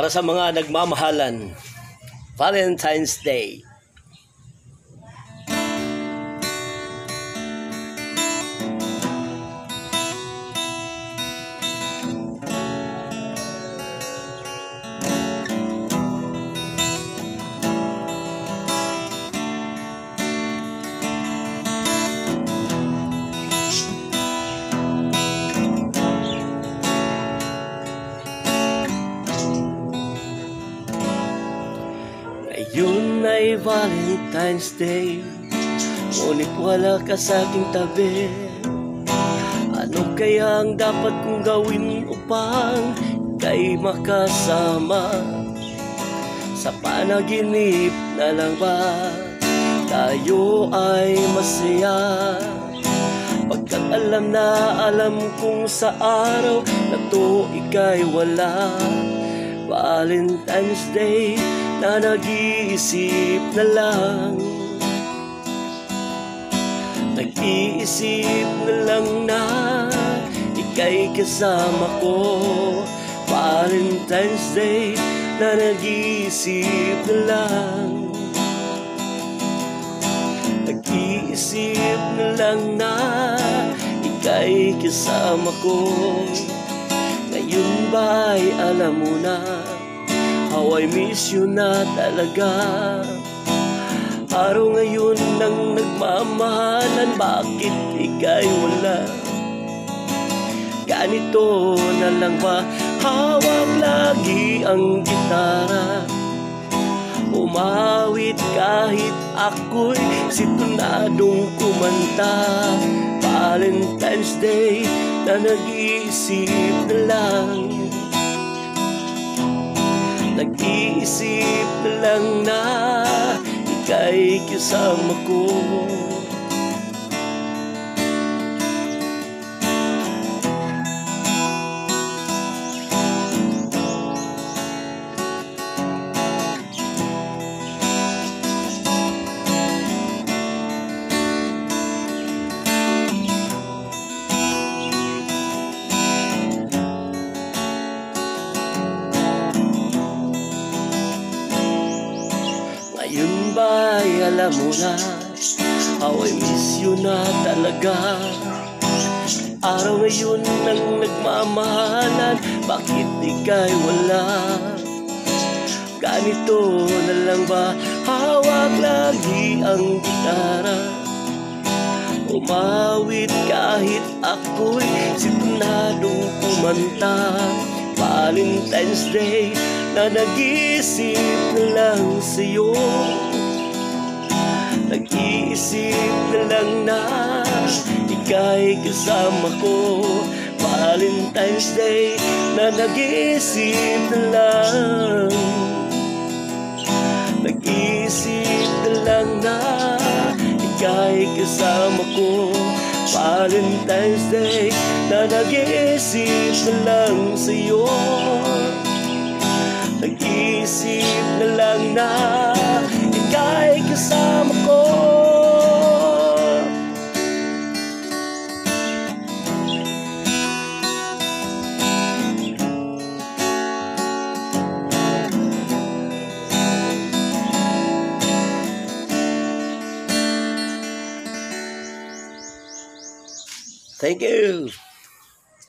para sa mga nagmamahalan. Valentine's Day. Ngayon ay Valentine's Day, ngunit wala ka sa aking tabi. Ano kaya ang dapat kong gawin upang ika'y makasama? Sa panaginip na lang ba tayo ay masaya? Pagkat alam kong sa araw na to ika'y wala. Valentine's Day na nag-iisip na lang, nag-iisip na lang na ika'y kasama ko. Valentine's Day na nag-iisip na lang, nag-iisip na lang na ika'y kasama ko. Ngayon ba'y alam mo na how I miss you na talaga? Araw ngayon ng nagmamahalan, bakit ika'y wala? Ganito na lang ba, hawak lagi ang gitara, umawit kahit ako'y situnadong kumanta. Valentine's Day na nag-iisip na lang, nag-iisip na lang na ika'y kasama ko. Ngayon ba'y alam mo na how I miss you na talaga? Araw ngayon ng nagmamahalan, bakit ika'y wala? Ganito na lang ba, hawak lagi ang gitara, umawit kahit ako'y situnadong kumanta. Valentine's Day na nag-iisip na lang sa'yo, nag-iisip na lang na ika'y kasama ko. Valentine's Day na nag-iisip na lang, nag-iisip na lang na ika'y kasama ko. Valentine's Day na nag-iisip na lang sa'yo, nag-iisip na lang na ika'y kasama ko. Thank you.